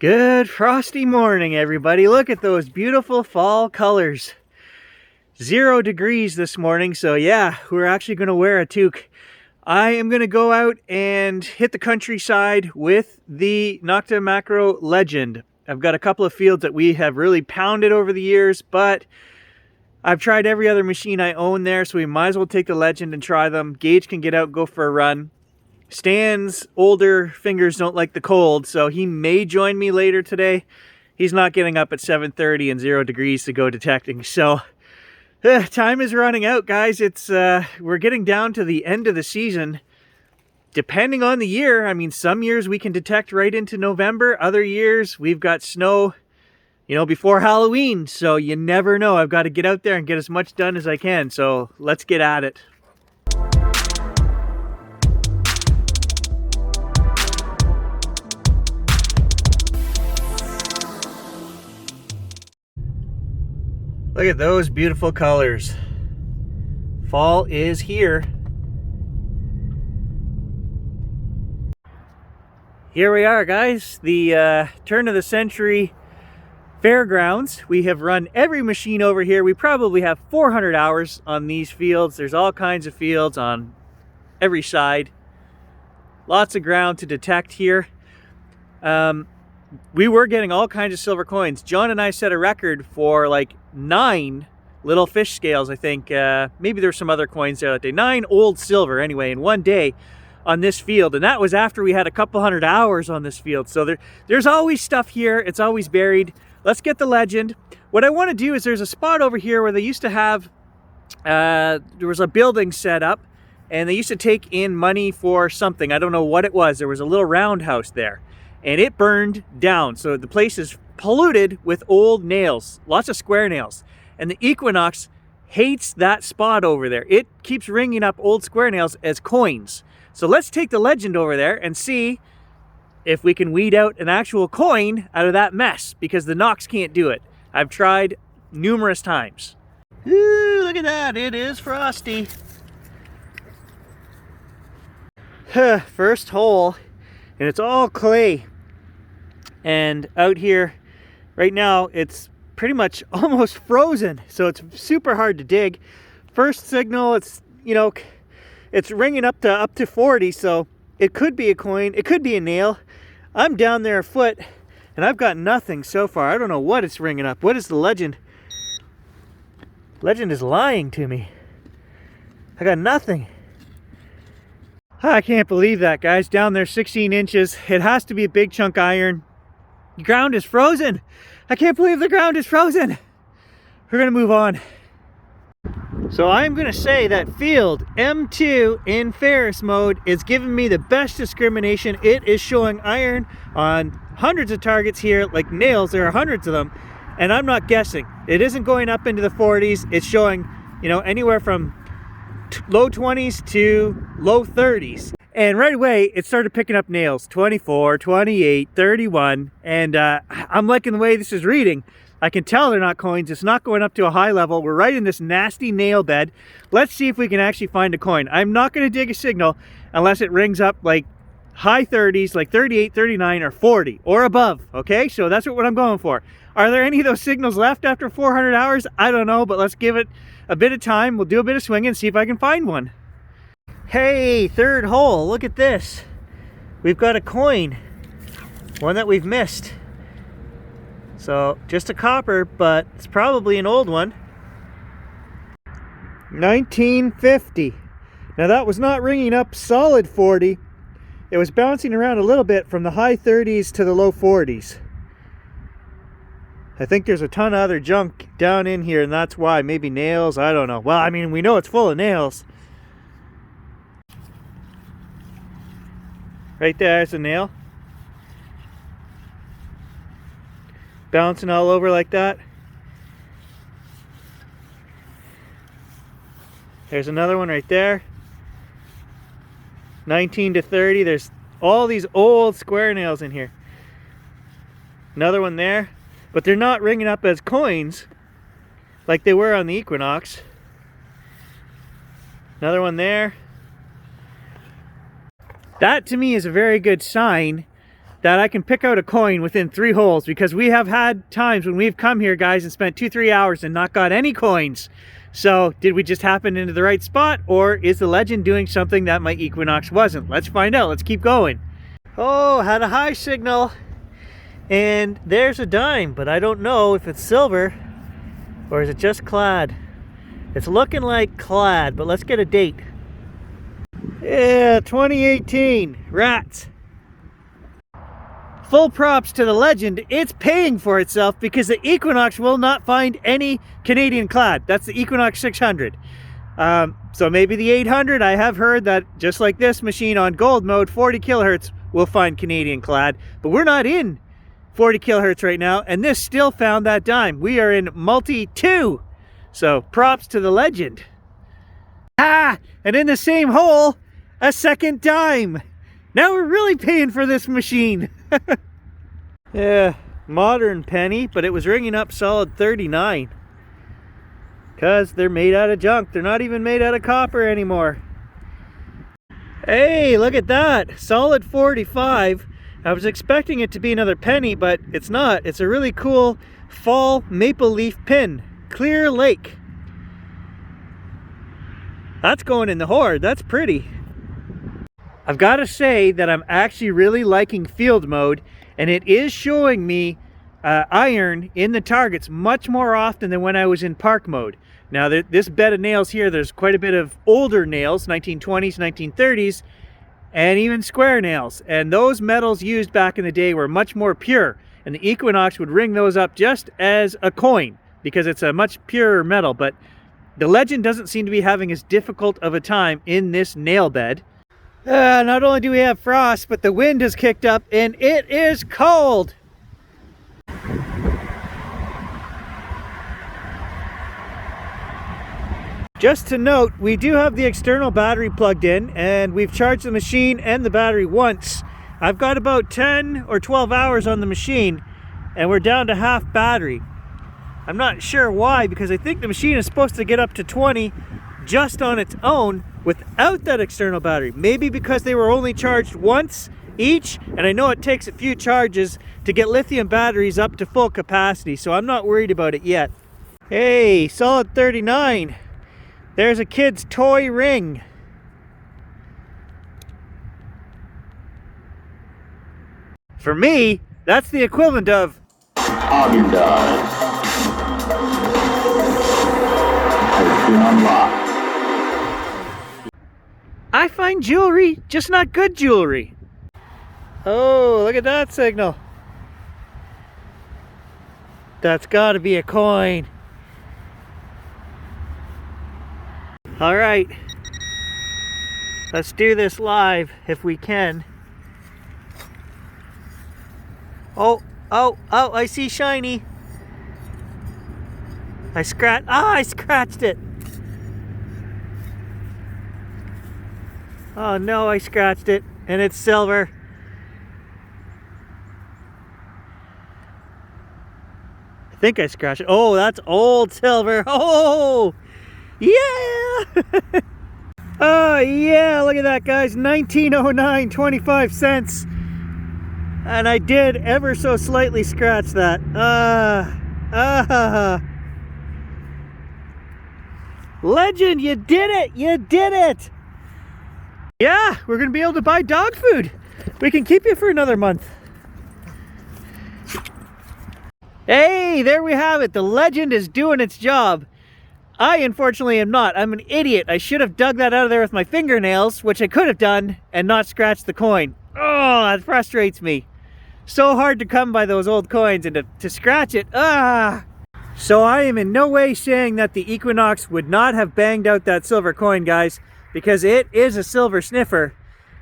Good frosty morning, everybody. Look at those beautiful fall colors. 0 degrees this morning, so yeah, we're actually going to wear a toque. I am going to go out and hit the countryside with the Nocta Macro Legend. I've got a couple of fields that we have really pounded over the years, but I've tried every other machine I own there, so we might as well take the Legend and try them. Gage can get out and go for a run. Stan's older fingers don't like the cold, so he may join me later today. He's not getting up at 7:30 and 0 degrees to go detecting. So time is running out, guys. We're getting down to the end of the season. Depending on the year, I mean, some years we can detect right into November. Other years we've got snow, before Halloween. So you never know. I've got to get out there and get as much done as I can. So let's get at it. Look at those beautiful colors. Fall is here. Here we are, guys. The turn of the century fairgrounds. We have run every machine over here. We probably have 400 hours on these fields. There's all kinds of fields on every side. Lots of ground to detect here. We were getting all kinds of silver coins. John and I set a record for like 9 little fish scales, I think. Maybe there's some other coins there that day. 9 old silver, anyway, in one day on this field. And that was after we had a couple hundred hours on this field. So there's always stuff here. It's always buried. Let's get the Legend. What I want to do is there's a spot over here where they used to have, there was a building set up, and they used to take in money for something. I don't know what it was. There was a little roundhouse there, and it burned down. So the place is polluted with old nails, lots of square nails. And the Equinox hates that spot over there. It keeps ringing up old square nails as coins. So let's take the Legend over there and see if we can weed out an actual coin out of that mess, because the Nox can't do it. I've tried numerous times. Ooh, look at that, it is frosty. First hole, and it's all clay. And out here right now it's pretty much almost frozen, so it's super hard to dig. First signal, it's it's ringing up to 40, so it could be a coin, it could be a nail. I'm down there a foot and I've got nothing so far. I don't know what it's ringing up. What is the Legend? Legend is lying to me. I got nothing. I can't believe that, guys. Down there 16 inches. It has to be a big chunk iron. The ground is frozen. I can't believe the ground is frozen. We're gonna move on. So I'm gonna say that field M2 in Ferris mode is giving me the best discrimination. It is showing iron on hundreds of targets here, like nails. There are hundreds of them, and I'm not guessing. It isn't going up into the 40s. It's showing, anywhere from low 20s to low 30s. And right away, it started picking up nails, 24, 28, 31. And I'm liking the way this is reading. I can tell they're not coins. It's not going up to a high level. We're right in this nasty nail bed. Let's see if we can actually find a coin. I'm not going to dig a signal unless it rings up like high 30s, like 38, 39, or 40, or above. Okay, so that's what I'm going for. Are there any of those signals left after 400 hours? I don't know, but let's give it a bit of time. We'll do a bit of swinging and see if I can find one. Hey, third hole, look at this. We've got a coin, one that we've missed. So just a copper, but it's probably an old one. 1950. Now that was not ringing up solid 40. It was bouncing around a little bit from the high 30s to the low 40s. I think there's a ton of other junk down in here, and that's why. Maybe nails, I don't know. Well, I mean, we know it's full of nails. Right there's a nail. Bouncing all over like that. There's another one right there. 19 to 30. There's all these old square nails in here. Another one there. But they're not ringing up as coins like they were on the Equinox. Another one there. That to me is a very good sign that I can pick out a coin within 3 holes, because we have had times when we've come here, guys, and spent 2-3 hours and not got any coins. So did we just happen into the right spot, or is the legend doing something that my Equinox wasn't? Let's find out. Let's keep going. Oh, had a high signal, and there's a dime, but I don't know if it's silver or is it just clad. It's looking like clad, but let's get a date. Yeah, 2018, rats. Full props to the legend. It's paying for itself, because the Equinox will not find any Canadian clad. That's the Equinox 600. So maybe the 800, I have heard that just like this machine on gold mode, 40 kilohertz will find Canadian clad, but we're not in 40 kilohertz right now, and this still found that dime. We are in multi 2. So props to the legend. Ah, and in the same hole, a second dime. Now we're really paying for this machine. Yeah, modern penny, but it was ringing up solid 39. Because they're made out of junk. They're not even made out of copper anymore. Hey, look at that. Solid 45. I was expecting it to be another penny, but it's not. It's a really cool fall maple leaf pin. Clear Lake. That's going in the hoard. That's pretty. I've got to say that I'm actually really liking field mode, and it is showing me iron in the targets much more often than when I was in park mode. Now this bed of nails here, there's quite a bit of older nails, 1920s, 1930s, and even square nails. And those metals used back in the day were much more pure, and the Equinox would ring those up just as a coin, because it's a much purer metal. But the legend doesn't seem to be having as difficult of a time in this nail bed. Not only do we have frost, but the wind has kicked up and it is cold. Just to note, we do have the external battery plugged in, and we've charged the machine and the battery once. I've got about 10 or 12 hours on the machine, and we're down to half battery. I'm not sure why, because I think the machine is supposed to get up to 20 just on its own without that external battery. Maybe because they were only charged once each, and I know it takes a few charges to get lithium batteries up to full capacity, so I'm not worried about it yet. Hey, solid 39. There's a kid's toy ring. For me, that's the equivalent of Haagen-Dazs has been unlocked. I find jewelry, just not good jewelry. Oh, look at that signal. That's got to be a coin. All right, let's do this live if we can. Oh, I see shiny. I scratched it. Oh no, I scratched it, and it's silver. I think I scratched it. Oh, that's old silver. Oh, yeah. Oh yeah, look at that, guys. 1909, 25 cents. And I did ever so slightly scratch that. Legend, you did it! You did it! Yeah, we're gonna be able to buy dog food. We can keep you for another month. Hey, there we have it. The legend is doing its job. I unfortunately am not. I'm an idiot. I should have dug that out of there with my fingernails, which I could have done, and not scratched the coin. Oh, that frustrates me. So hard to come by those old coins, and to scratch it. So I am in no way saying that the Equinox would not have banged out that silver coin, guys, because it is a silver sniffer.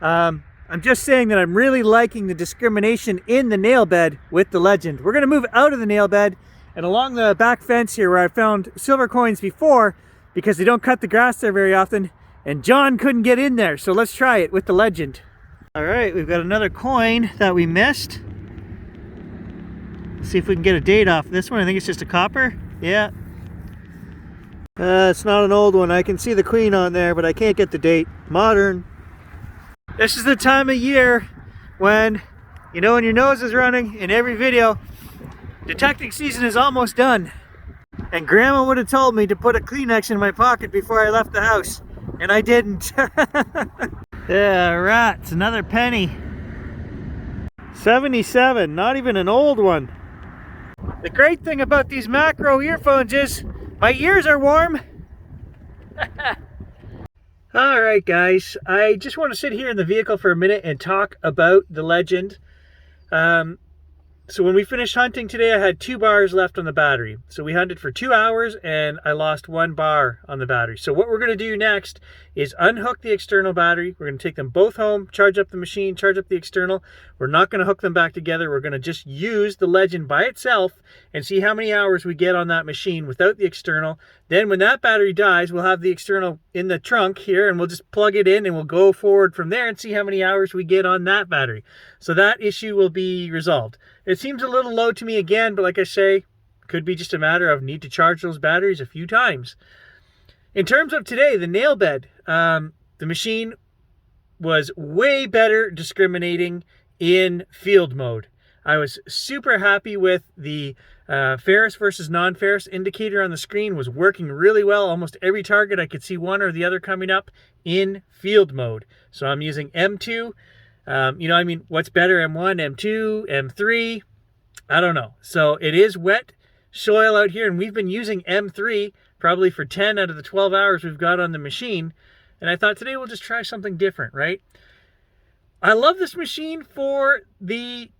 I'm just saying that I'm really liking the discrimination in the nail bed with the legend. We're going to move out of the nail bed and along the back fence here, where I found silver coins before, because they don't cut the grass there very often, and John couldn't get in there. So let's try it with the legend. All right, we've got another coin that we missed. Let's see if we can get a date off this one. I think it's just a copper. Yeah. It's not an old one. I can see the queen on there, but I can't get the date. Modern. This is the time of year when You know when your nose is running in every video, detecting season is almost done. And Grandma would have told me to put a Kleenex in my pocket before I left the house, and I didn't. Yeah, rats, another penny. 77, not even an old one. The great thing about these macro earphones is my ears are warm. Alright guys, I just want to sit here in the vehicle for a minute and talk about the Legend. So when we finished hunting today, I had 2 bars left on the battery. So we hunted for 2 hours and I lost 1 bar on the battery. So what we're going to do next is unhook the external battery. We're going to take them both home, charge up the machine, charge up the external. We're not going to hook them back together. We're going to just use the Legend by itself and see how many hours we get on that machine without the external. Then when that battery dies, we'll have the external in the trunk here and we'll just plug it in and we'll go forward from there and see how many hours we get on that battery. So that issue will be resolved. It seems a little low to me again, but like I say, could be just a matter of need to charge those batteries a few times. In terms of today, the nail bed, the machine was way better discriminating in field mode. I was super happy with the ferrous versus non-ferrous indicator on the screen was working really well. Almost every target I could see one or the other coming up in field mode. So I'm using M2. What's better, M1, M2, M3? I don't know. So it is wet soil out here, and we've been using M3 probably for 10 out of the 12 hours we've got on the machine. And I thought today we'll just try something different, right? I love this machine for the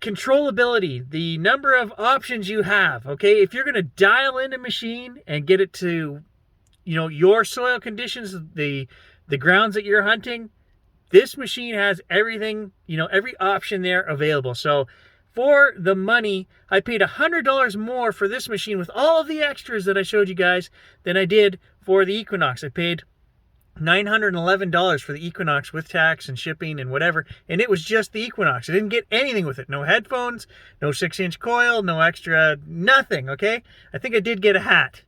controllability, the number of options you have, okay? If you're going to dial in a machine and get it to, your soil conditions, the grounds that you're hunting, this machine has everything, every option there available. So for the money, I paid $100 more for this machine with all of the extras that I showed you guys than I did for the Equinox. I paid $911 for the Equinox with tax and shipping and whatever, and it was just the Equinox. I didn't get anything with it. No headphones, no 6-inch coil, no extra, nothing, okay? I think I did get a hat.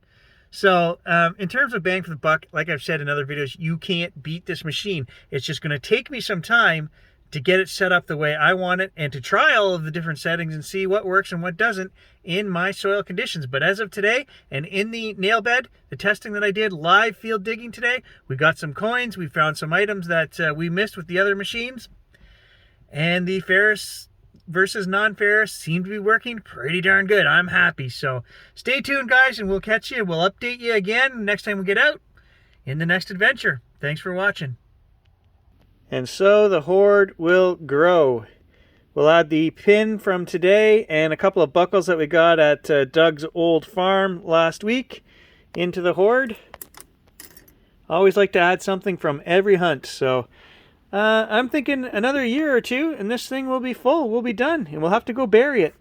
So in terms of bang for the buck, like I've said in other videos, you can't beat this machine. It's just going to take me some time to get it set up the way I want it and to try all of the different settings and see what works and what doesn't in my soil conditions. But as of today, and in the nail bed, the testing that I did live field digging today, we got some coins, we found some items that we missed with the other machines, and the ferrous versus non-ferrous seem to be working pretty darn good. I'm happy. So stay tuned, guys, and we'll catch you. We'll update you again next time we get out in the next adventure. Thanks for watching. And so the horde will grow. We'll add the pin from today and a couple of buckles that we got at Doug's old farm last week into the horde. Always like to add something from every hunt. So I'm thinking another year or two and this thing will be full. We'll be done and we'll have to go bury it.